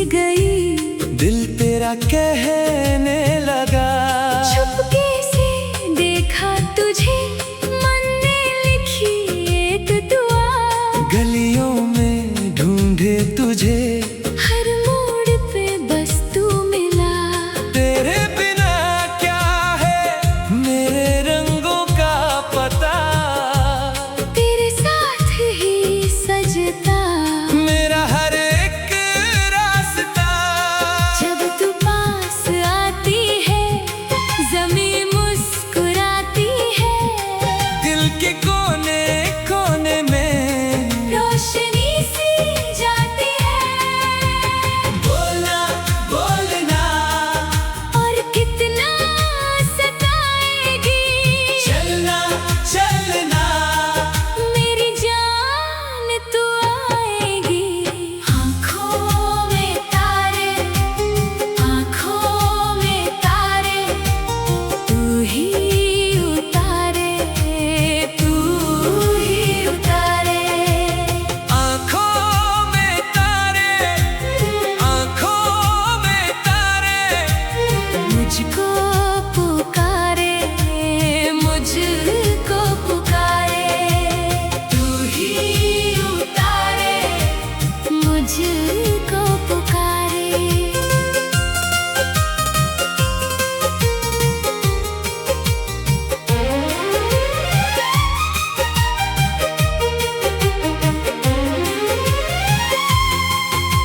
गई, दिल तेरा कहने लगा। चुपके से देखा तुझे, मन ने लिखी एक दुआ। गलियों में ढूंढे तुझे, हर मोड़ पे बस तू मिला। तेरे बिना क्या है मेरे रंगों का पता, तेरे साथ ही सजता मेरा हर एक रास्ता। जब तू पास आती है, ज़मीं मुस्कुराती है। दिल के कोने कोने में रोशनी सी जाती है। बोलना बोलना और कितना सताएगी, चलना चलना मेरी जान तू आएगी। आँखों में तारे, आँखों में तारे, तू ही उतारे, तू ही उतारे। आँखों में तारे, आँखों में तारे, मुझको पुकारे, मुझको पुकारे, तू ही उतारे, मुझको पुकारे।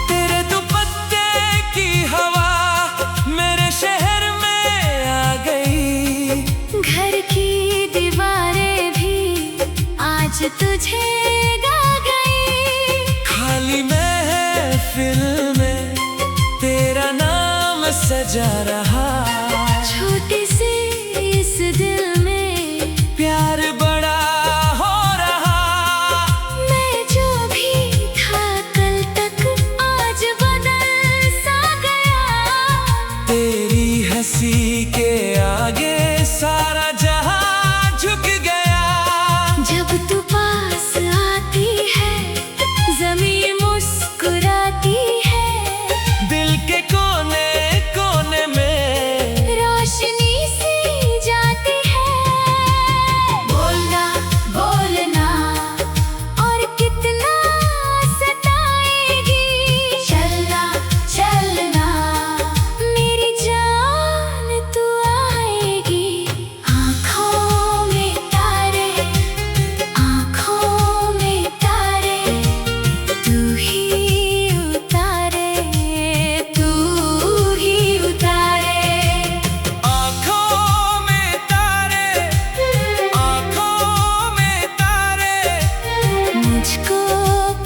तेरे दुपट्टे की हवा मेरे शहर में आ गई। घर की दीवारें भी आज तुझे गा गई। खाली महफिल में तेरा नाम सजा रहा। छोटे से इस दिल में प्यार बड़ा हो रहा। मैं जो भी था कल तक, आज बदल सा गया। तेरी हंसी के आगे सारा जहां झुक गया। जब तू पास आती है, ज़मीं मुस्कुराती है। दिल के कोने कोने में रोशनी सी जाती है। बोलना बोलना और कितना सताएगी, चलना चलना मेरी जान तू आएगी। आँखों में तारे, आँखों में तारे, तू ही उतारे, तू ही उतारे। आँखों में तारे, आँखों में तारे, मुझको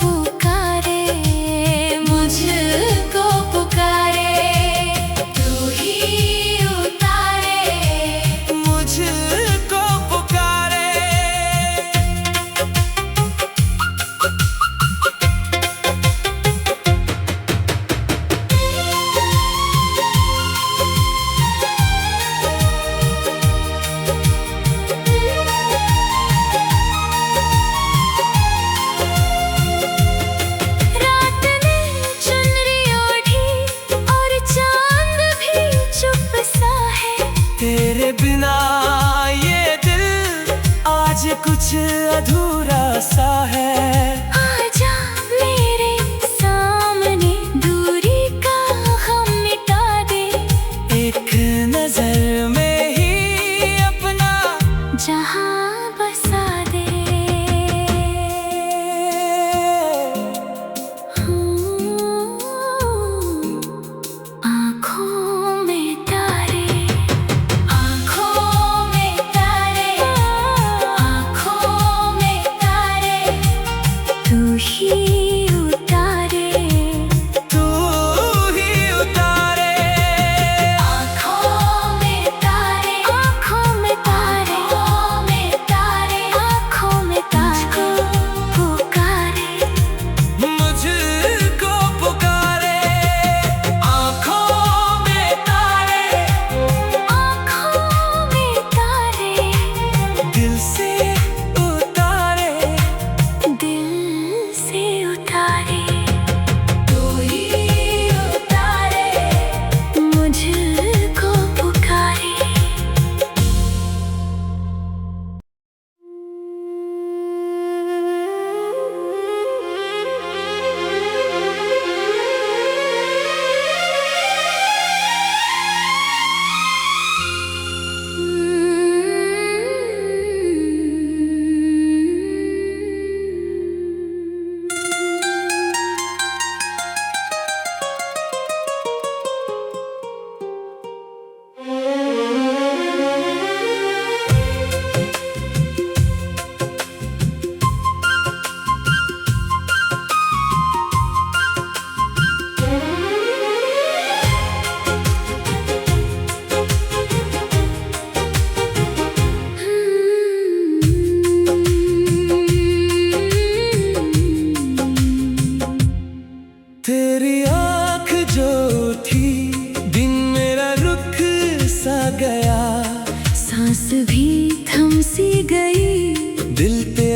पुकारे, मुझको पुकारे, तू ही उतारे। मुझको पुकारे। रात ने चुनरी ओढ़ी और चांद भी चुप सा है। तेरे बिना ये दिल आज कुछ अधूरा सा है। आजा मेरे सामने, दूरी का गम मिटा दे। एक नजर में ही अपना जहाँ बसा दे। आँखों में तारे, आँखों में तारे, आँखों में तारे,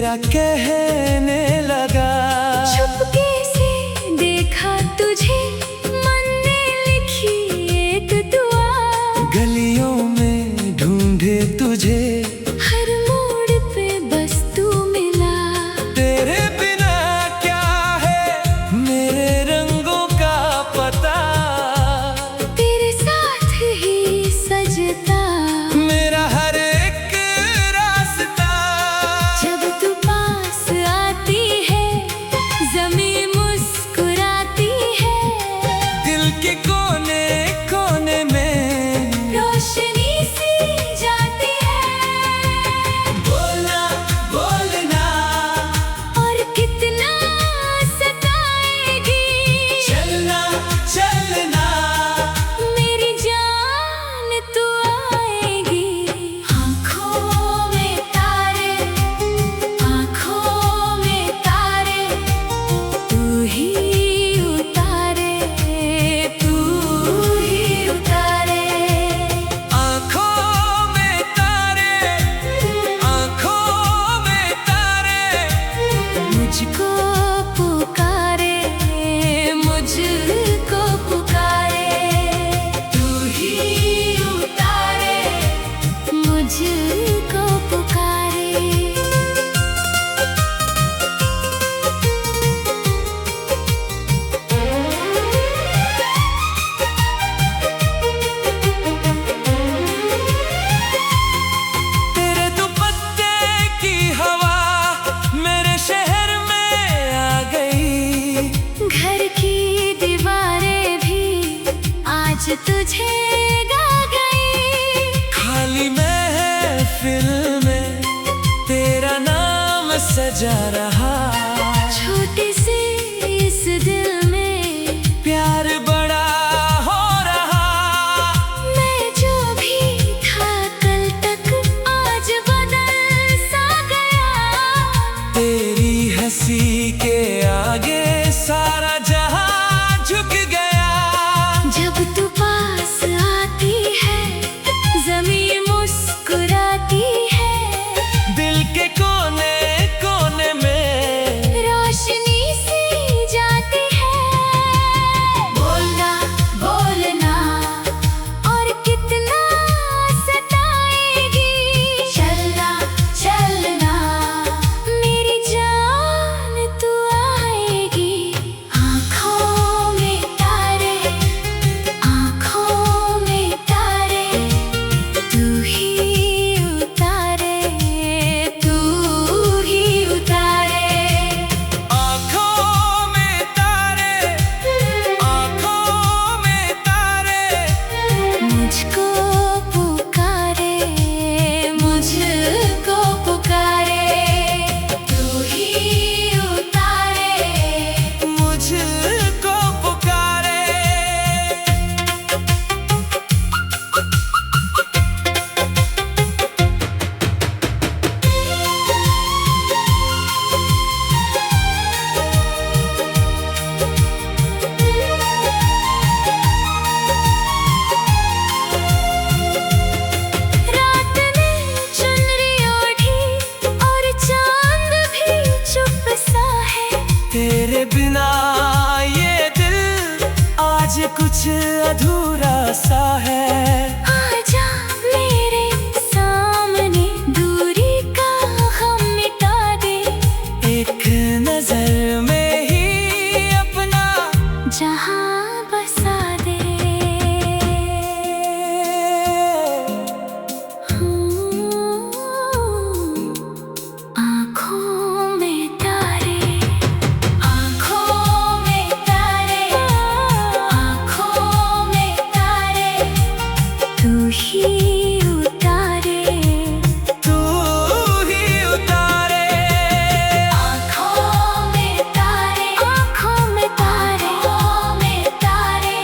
क्या कहने लगा। चुपके से देखा तुझे, मन ने लिखी एक दुआ। गलियों में ढूंढे तुझे, हर मोड़ पे बस तू मिला। तेरे बिना क्या है मेरे रंगों का पता। तेरे साथ ही सजता मेरा हर एक रास्ता। जब तू पास आती है, ज़मीं मुस्कुराती है। दिल के कोने कोने में रोशनी सी जाती है। बोलना बोलना और कितना सताएगी। चलना चलना मेरी जान तू आएगी। आँखों में तारे, आँखों में तारे, तू ही उतारे, तू ही उतारे। आँखों में तारे, आँखों में तारे, मुझको पुकारे, मुझको पुकारे, तू ही उतारे, मुझको पुकारे। तेरे दुपट्टे की हवा मेरे शहर में आ गई। घर की दीवारें भी आज तुझे गा गई। खाली महफिल में तेरा नाम सजा रहा। छोटे से इस दिल में प्यार बड़ा हो रहा। मैं जो भी था कल तक, आज बदल सा गया। तेरी हंसी के आगे सारा जहां झुक गया। जब तू पास आती है, ज़मीं मुस्कुराती है। दिल के कोने कोने में रोशनी सी जाती है। बोलना बोलना और कितना सताएगी। चलना चलना मेरी जान तू आएगी। आँखों में तारे, आँखों में तारे, तू ही उतारे, तू ही उतारे। आँखों में तारे, आँखों में तारे, मुझको पुकारे, मुझको पुकारे, तू ही उतारे। मुझको पुकारे। रात ने चुनरी ओढ़ी और चांद भी चुप सा है। तेरे बिना ये दिल आज कुछ अधूरा सा है। आजा मेरे सामने, दूरी का हम मिटा दे। एक नजर में ही अपना जहाँ बसा दे। आँखों में तारे, आँखों में तारे, आँखों में तारे, तू ही उतारे, तू ही उतारे। आँखों में तारे, आँखों में तारे, आँखों में तारे,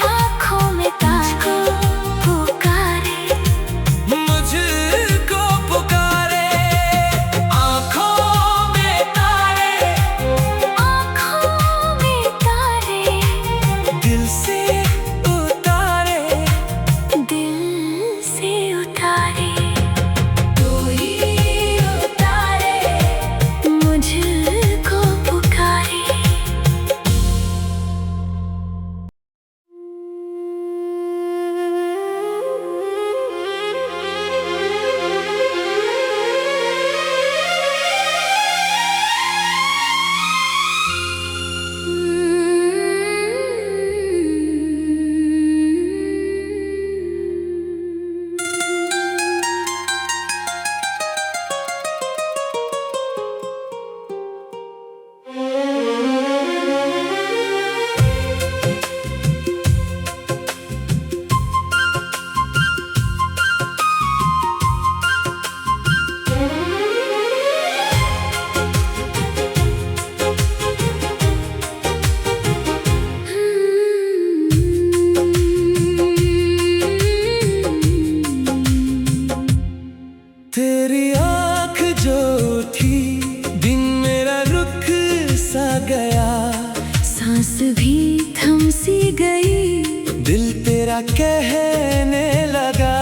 क्या कहने लगा।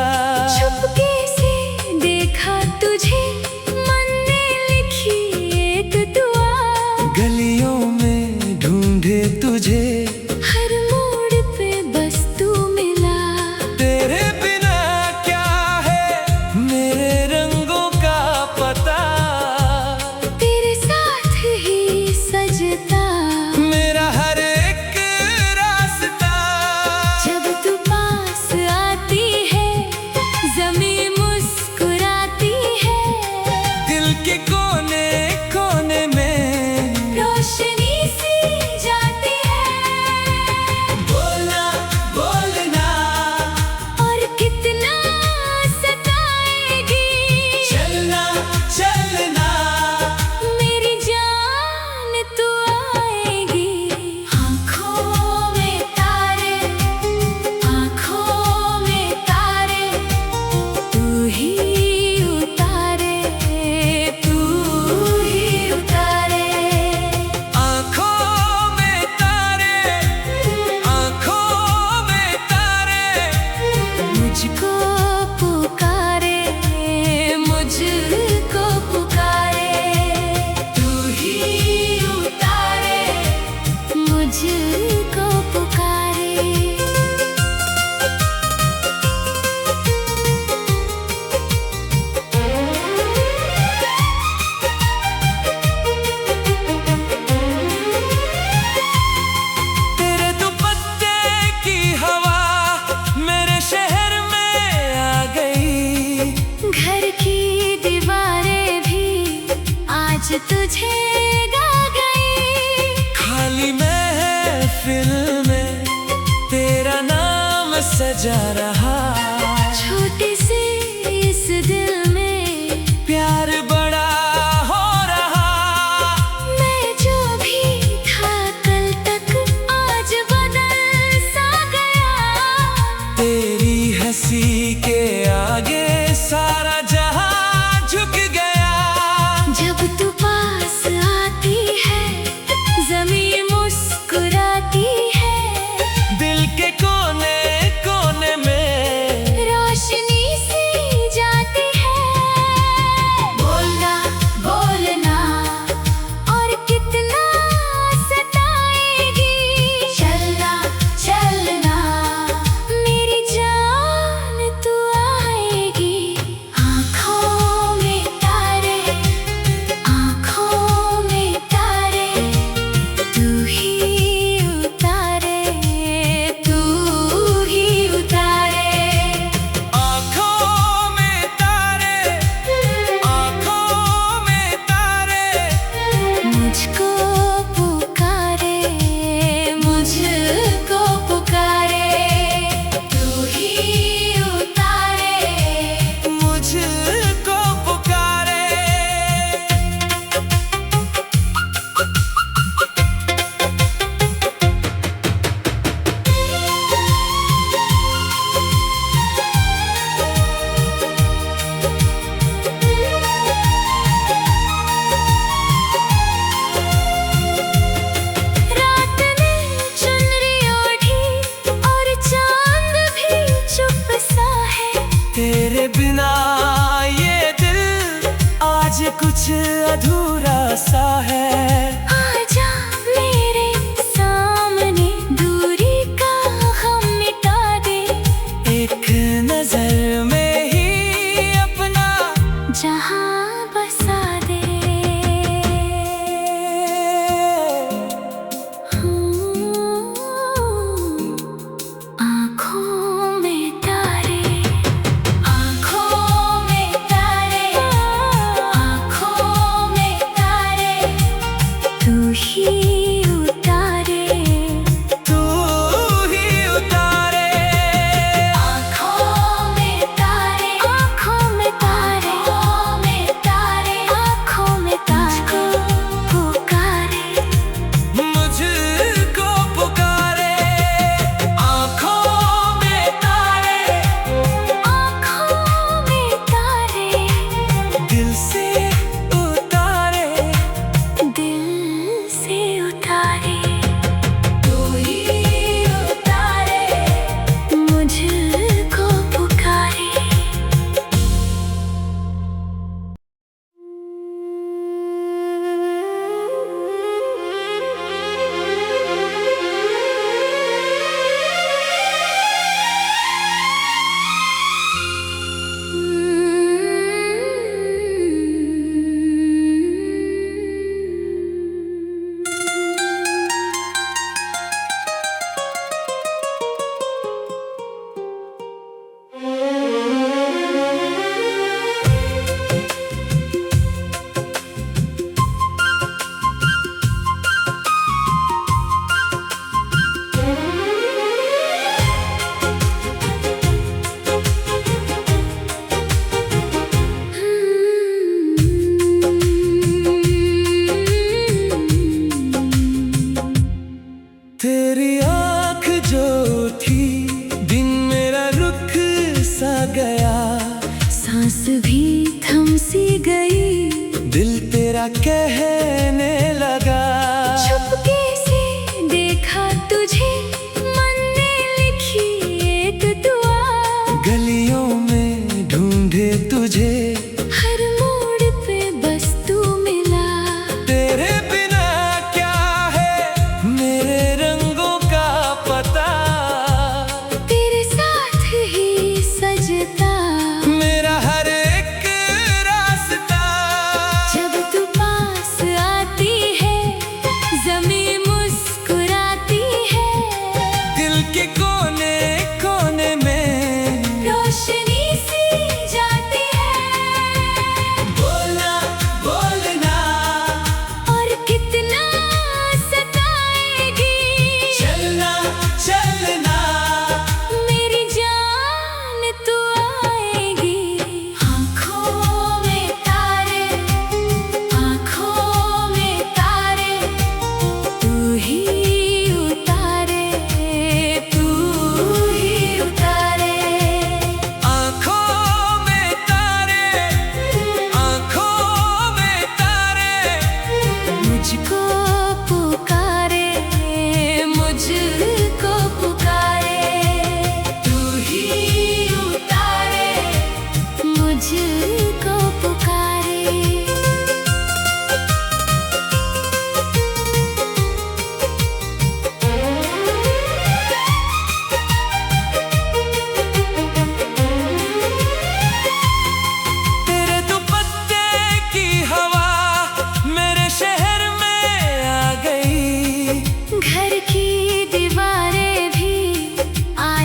चुपके से देखा तुझे, मन ने लिखी एक दुआ। गलियों में ढूंढे तुझे, हर मोड़ पे बस तू मिला। तेरे बिना क्या है मेरे रंगों का पता। तेरे साथ ही सजता मेरा हर एक रास्ता। जब तू पास आती है, ज़मीं मुस्कुराती है। दिल के कोने कोने में रोशनी सी जाती है। बोलना बोलना और कितना सताएगी। चलना चलना मेरी जान तू आएगी। आँखों में तारे, आँखों में तारे, तू ही उतारे, तू ही उतारे। आँखों में तारे, आँखों में तारे, मुझको पुकारे, मुझको पुकारे। तू ही उतारे, मुझको पुकारे। तेरे दुपट्टे की हवा मेरे शहर में आ गई। घर की दीवारें भी आज तुझे गा गई। खाली महफिल में तेरा नाम सजा रहा। छोटी सी इस दिल में प्यार बड़ा हो रहा। मैं जो भी था कल तक, आज बदल सा गया। तेरी हंसी के आगे सारा जहां झुक गया। जब तू पास आती है, ज़मीं मुस्कुराती है। दिल के कोने कोने में रोशनी सी जाती है। बोलना बोलना और कितना सताएगी। चलना चलना मेरी जान तू आएगी। आँखों में तारे, आँखों में तारे, तू ही उतारे, तू ही उतारे। आँखों में तारे, आँखों में तारे, मुझको पुकारे, मुझको पुकारे। तू ही उतारे, मुझको पुकारे। रात ने चुनरी ओढ़ी और चांद भी चुप सा है। तेरे बिना ये दिल आज कुछ अधूरा सा है। आजा मेरे सामने, दूरी का हम मिटा दे। एक नजर में ही अपना जहाँ बसा दे। आँखों में तारे, आँखों में तारे, आँखों में तारे,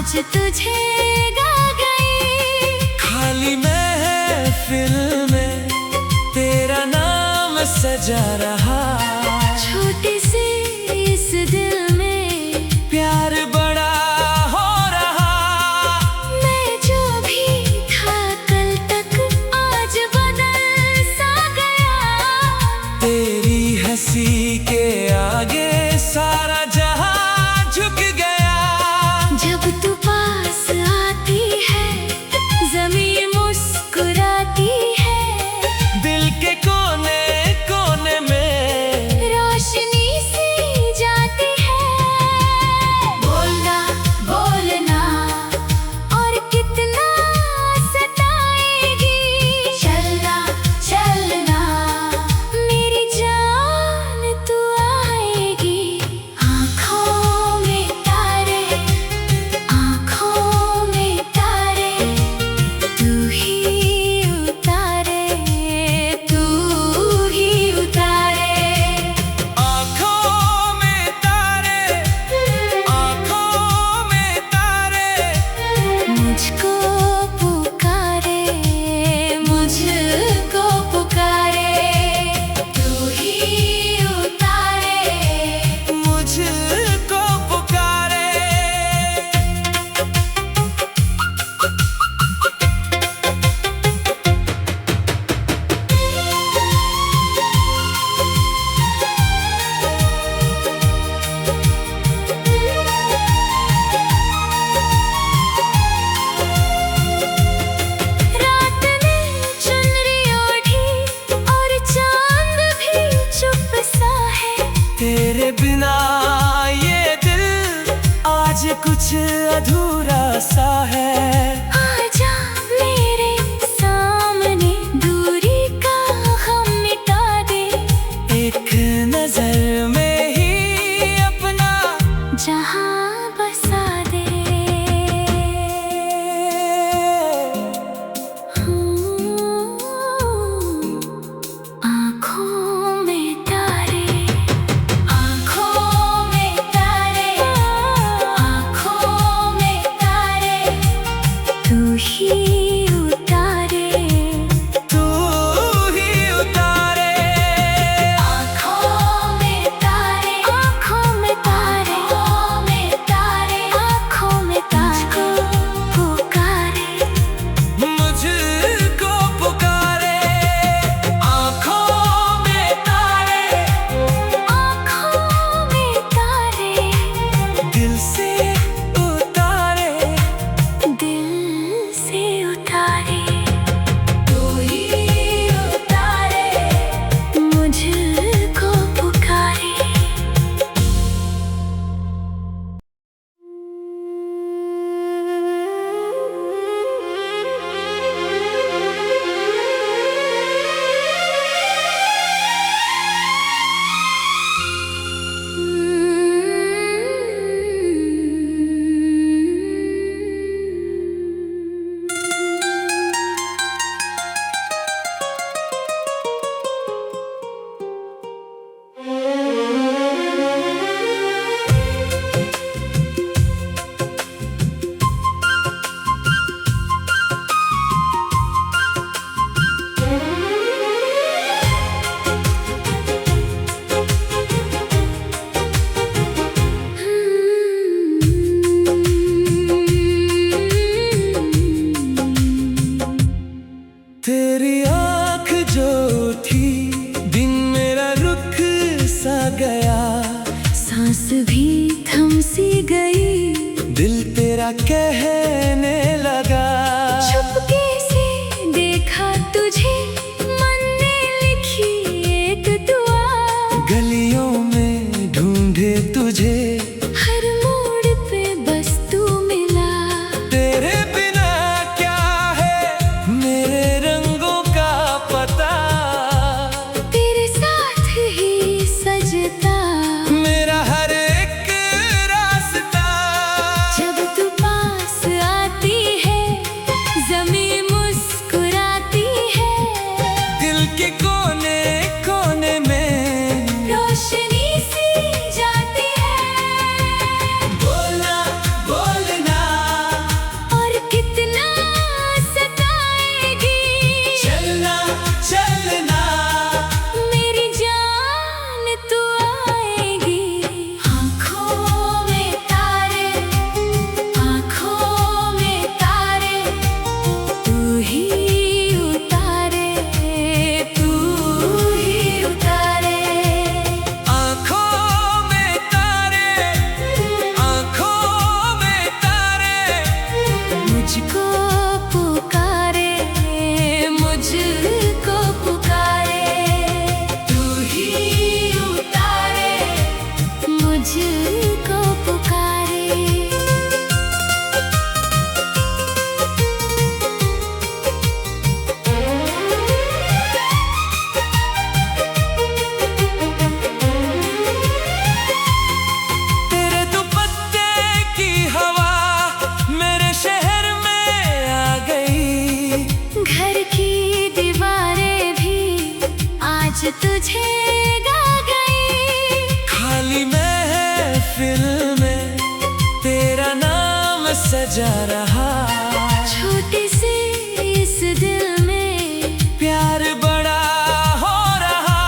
आज तुझे गा गई। खाली महफिल में तेरा नाम सजा रहा। छोटी सी इस दिल में प्यार बड़ा हो रहा। मैं जो भी था कल तक आज बदल सा गया। तेरी हंसी के आगे सारा जहां झुक गया। जब तू पास आती है ज़मीन मुस्कुराती है। दिल के कोने कोने में रोशनी सी जाती है। बोलना बोलना और कितना सताएगी। चलना चलना मेरी जान तू आएगी। आँखों में तारे आँखों में तारे तू ही उतारे तू ही उतारे। आँखों में तारे आँखों में तारे मुझको पुकारे मुझको पुकारे तू ही उतारे। मुझको पुकारे। रात ने चुनरी ओढ़ी और चांद भी चुप सा है। तेरे बिना ये दिल आज कुछ अधूरा सा है। आजा मेरे सामने दूरी का हम मिटा दे। एक नजर में ही अपना जहाँ बसा दे। आँखों में तारे आँखों में तारे आँखों में तारे तू ही उतारे तू ही उतारे। आँखों में तारे आँखों में तारे आँखों में तारे आँखों में तारे पुकारे मुझको पुकारे। आँखों में तारे आँखों में तारे दिल से उतारे। दिल से उतारे तू ही उतारे मुझको पुकारे। तेरी आँख जो थी दिन मेरा रुक सा गया। सांस भी थम सी गई। दिल तेरा कहने लगा। चुपके से देखा तुझे मन ने लिखी एक दुआ। गलियों में ढूंढे तुझे हर मोड़ पे बस तू मिला। तेरे बिना क्या है मेरे रंगों का पता। तेरे साथ ही सजता मेरा हर एक रास्ता। जब तू पास आती है मुझको पुकारे, मुझको पुकारे। तू ही उतारे, मुझको पुकारे। तेरे दुपट्टे की हवा मेरे शहर में आ गई। घर की दीवारें भी आज तुझे गा गई। खाली महफिल में तेरा नाम सजा रहा। छोटी सी इस दिल में प्यार बड़ा हो रहा।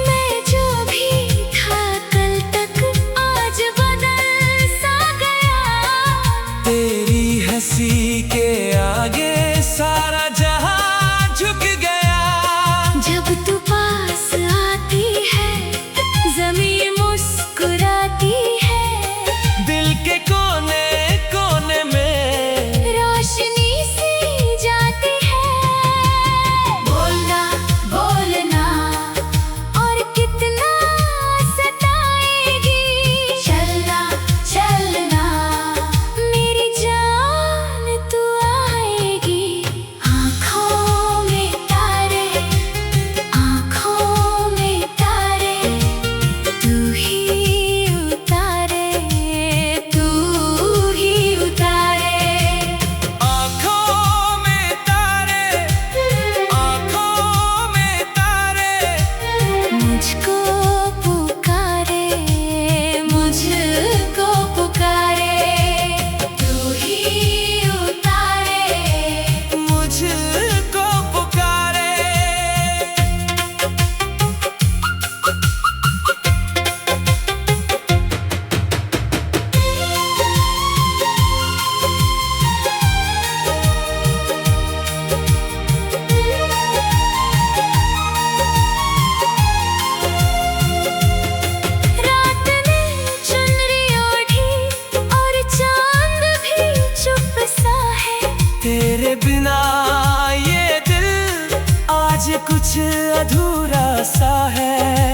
मैं जो भी था कल तक आज बदल सा गया। तेरी हंसी के आगे सारा जहां झुक गया। जब तू पास आती है ज़मीं मुस्कुराती है। दिल के कोने कोने में रोशनी सी जाती है। बोलना बोलना और कितना सताएगी। चलना चलना मेरी जान तू आएगी। आँखों में तारे, आँखों में तारे। तू ही उतारे, तू ही उतारे। आँखों में तारे, आँखों में तारे। मुझको पुकारे, मुझको पुकारे। तू ही उतारे, मुझको पुकारे। रात ने चुनरी ओढ़ी और चांद भी चुप सा है। तेरे बिना ये दिल आज कुछ अधूरा सा है।